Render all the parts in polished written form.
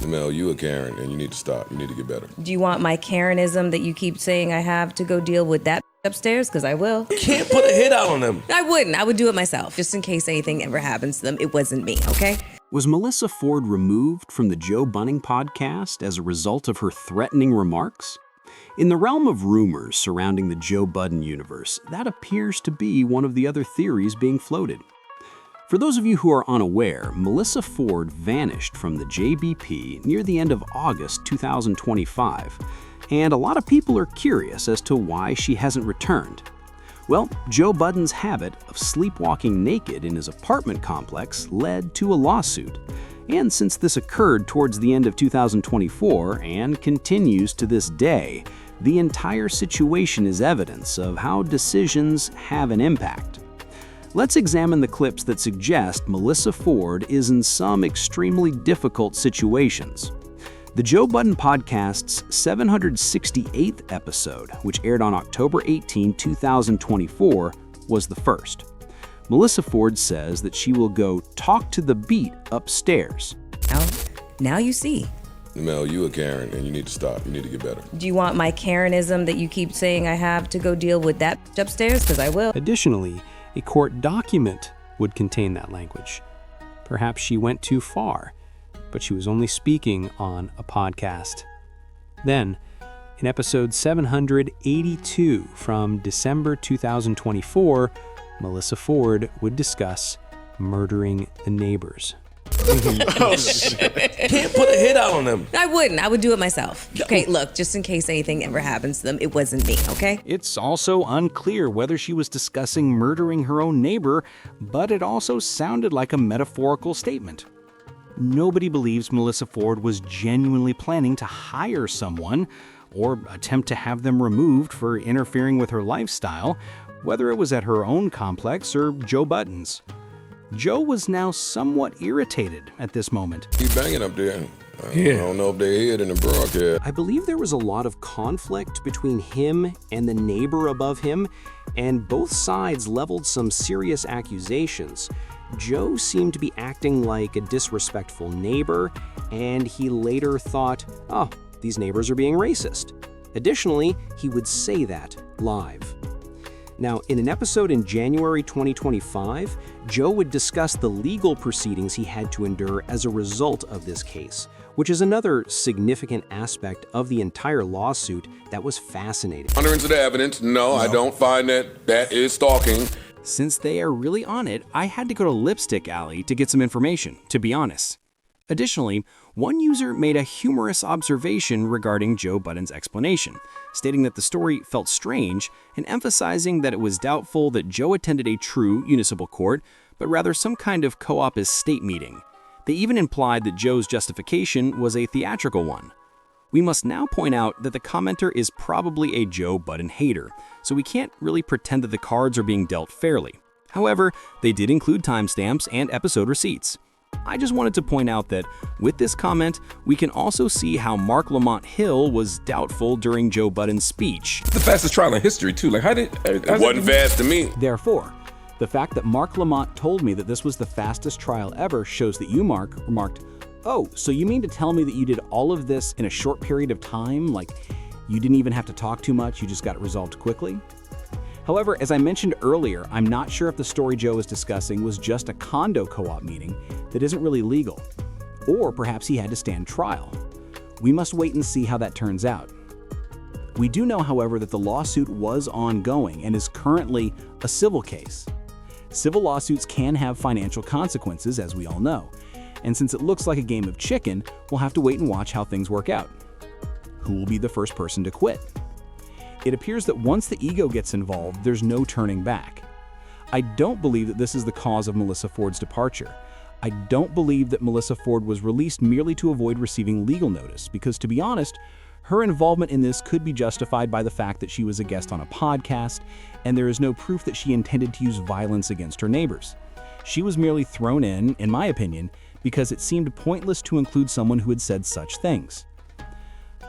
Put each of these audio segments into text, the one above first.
Mel, you a Karen, and you need to stop. You need to get better. Do you want my Karenism that you keep saying I have to go deal with that upstairs? Because I will. You can't put a hit out on them. I wouldn't. I would do it myself, just in case anything ever happens to them. It wasn't me, okay? Was Melyssa Ford removed from the Joe Budden podcast as a result of her threatening remarks? In the realm of rumors surrounding the Joe Budden universe, that appears to be one of the other theories being floated. For those of you who are unaware, Melyssa Ford vanished from the JBP near the end of August 2025, and a lot of people are curious as to why she hasn't returned. Well, Joe Budden's habit of sleepwalking naked in his apartment complex led to a lawsuit. And since this occurred towards the end of 2024 and continues to this day, the entire situation is evidence of how decisions have an impact. Let's examine the clips that suggest Melyssa Ford is in some extremely difficult situations. The Joe Budden podcast's 768th episode, which aired on October 18, 2024, was the first. Melyssa Ford says that she will go talk to the beat upstairs. Now you see. Mel, you a Karen, and you need to stop. You need to get better. Do you want my Karenism that you keep saying I have to go deal with that upstairs? Because I will. Additionally, a court document would contain that language. Perhaps she went too far, but she was only speaking on a podcast. Then, in episode 782 from December 2024, Melyssa Ford would discuss murdering the neighbors. Oh, shit. Can't put a hit out on them. I wouldn't. I would do it myself. Okay, look, just in case anything ever happens to them, it wasn't me, okay? It's also unclear whether she was discussing murdering her own neighbor, but it also sounded like a metaphorical statement. Nobody believes Melyssa Ford was genuinely planning to hire someone or attempt to have them removed for interfering with her lifestyle, whether it was at her own complex or Joe Budden's. Joe was now somewhat irritated at this moment. Keep banging up there. I don't know if they hid in the broadcast. I believe there was a lot of conflict between him and the neighbor above him, and both sides leveled some serious accusations. Joe seemed to be acting like a disrespectful neighbor, and he later thought, oh, these neighbors are being racist. Additionally, he would say that live. Now, in an episode in January 2025, Joe would discuss the legal proceedings he had to endure as a result of this case, which is another significant aspect of the entire lawsuit that was fascinating. Hundreds of the evidence, no, I don't find that is stalking. Since they are really on it, I had to go to Lipstick Alley to get some information, to be honest. Additionally, one user made a humorous observation regarding Joe Budden's explanation, stating that the story felt strange and emphasizing that it was doubtful that Joe attended a true municipal court, but rather some kind of co-op estate meeting. They even implied that Joe's justification was a theatrical one. We must now point out that the commenter is probably a Joe Budden hater, so we can't really pretend that the cards are being dealt fairly. However, they did include timestamps and episode receipts. I just wanted to point out that with this comment, we can also see how Mark Lamont Hill was doubtful during Joe Budden's speech. It's the fastest trial in history, too. Like, It wasn't fast to me. Therefore, the fact that Mark Lamont told me that this was the fastest trial ever shows that you, Mark, remarked, oh, so you mean to tell me that you did all of this in a short period of time? Like, you didn't even have to talk too much, you just got it resolved quickly? However, as I mentioned earlier, I'm not sure if the story Joe is discussing was just a condo co-op meeting that isn't really legal, or perhaps he had to stand trial. We must wait and see how that turns out. We do know, however, that the lawsuit was ongoing and is currently a civil case. Civil lawsuits can have financial consequences, as we all know, and since it looks like a game of chicken, we'll have to wait and watch how things work out. Who will be the first person to quit? It appears that once the ego gets involved, there's no turning back. I don't believe that this is the cause of Melyssa Ford's departure. I don't believe that Melyssa Ford was released merely to avoid receiving legal notice, because to be honest, her involvement in this could be justified by the fact that she was a guest on a podcast, and there is no proof that she intended to use violence against her neighbors. She was merely thrown in my opinion, because it seemed pointless to include someone who had said such things.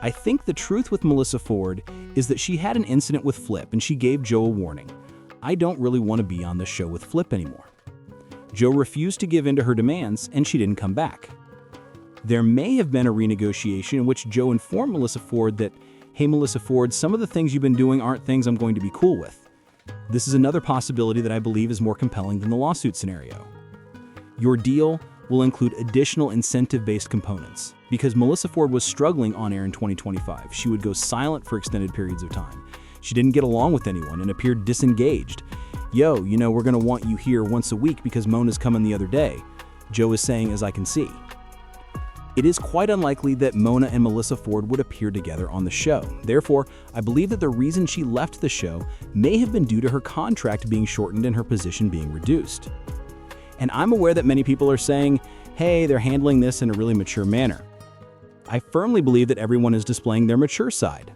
I think the truth with Melyssa Ford is that she had an incident with Flip and she gave Joe a warning. I don't really want to be on the show with Flip anymore. Joe refused to give in to her demands and she didn't come back. There may have been a renegotiation in which Joe informed Melyssa Ford that, hey, Melyssa Ford, some of the things you've been doing aren't things I'm going to be cool with. This is another possibility that I believe is more compelling than the lawsuit scenario. Your deal will include additional incentive-based components. Because Melyssa Ford was struggling on air in 2025, she would go silent for extended periods of time. She didn't get along with anyone and appeared disengaged. Yo, we're gonna want you here once a week because Mona's coming the other day, Joe is saying as I can see. It is quite unlikely that Mona and Melyssa Ford would appear together on the show. Therefore, I believe that the reason she left the show may have been due to her contract being shortened and her position being reduced. And I'm aware that many people are saying, hey, they're handling this in a really mature manner. I firmly believe that everyone is displaying their mature side.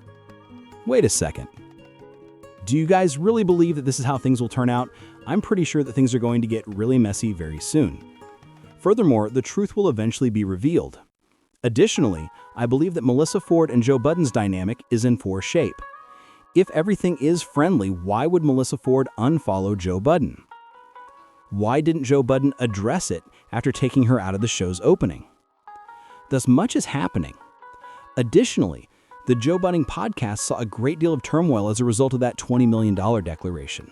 Wait a second. Do you guys really believe that this is how things will turn out? I'm pretty sure that things are going to get really messy very soon. Furthermore, the truth will eventually be revealed. Additionally, I believe that Melyssa Ford and Joe Budden's dynamic is in poor shape. If everything is friendly, why would Melyssa Ford unfollow Joe Budden? Why didn't Joe Budden address it after taking her out of the show's opening? Thus, much is happening. Additionally, the Joe Budden podcast saw a great deal of turmoil as a result of that $20 million declaration.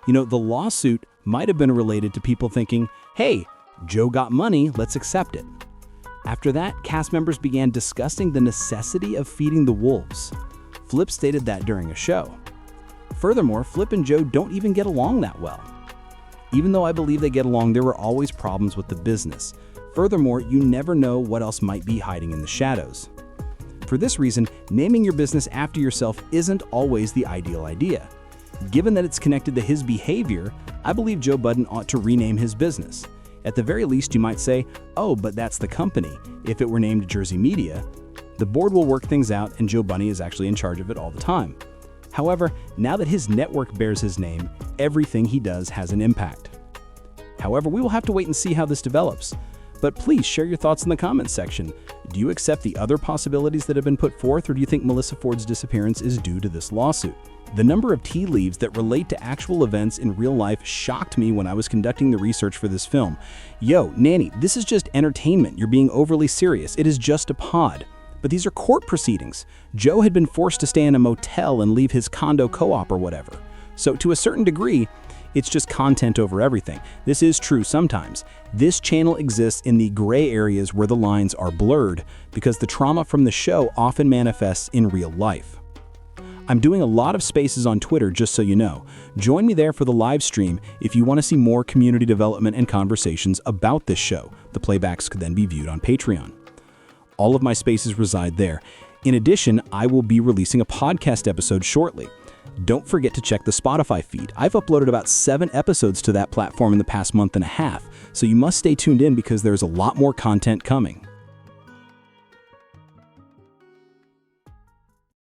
The lawsuit might have been related to people thinking, hey, Joe got money, let's accept it. After that, cast members began discussing the necessity of feeding the wolves. Flip stated that during a show. Furthermore, Flip and Joe don't even get along that well. Even though I believe they get along, there were always problems with the business. Furthermore, you never know what else might be hiding in the shadows. For this reason, naming your business after yourself isn't always the ideal idea. Given that it's connected to his behavior, I believe Joe Budden ought to rename his business. At the very least, you might say, oh, but that's the company. If it were named Jersey Media, the board will work things out and Joe Budden is actually in charge of it all the time. However, now that his network bears his name, everything he does has an impact. However, we will have to wait and see how this develops. But please share your thoughts in the comments section. Do you accept the other possibilities that have been put forth, or do you think Melyssa Ford's disappearance is due to this lawsuit? The number of tea leaves that relate to actual events in real life shocked me when I was conducting the research for this film. Yo, Nanny, this is just entertainment. You're being overly serious. It is just a pod. But these are court proceedings. Joe had been forced to stay in a motel and leave his condo co-op or whatever. So to a certain degree, it's just content over everything. This is true sometimes. This channel exists in the gray areas where the lines are blurred because the trauma from the show often manifests in real life. I'm doing a lot of spaces on Twitter, just so you know. Join me there for the live stream if you want to see more community development and conversations about this show. The playbacks could then be viewed on Patreon. All of my spaces reside there. In addition, I will be releasing a podcast episode shortly. Don't forget to check the Spotify feed. I've uploaded about 7 episodes to that platform in the past month and a half, so you must stay tuned in because there's a lot more content coming.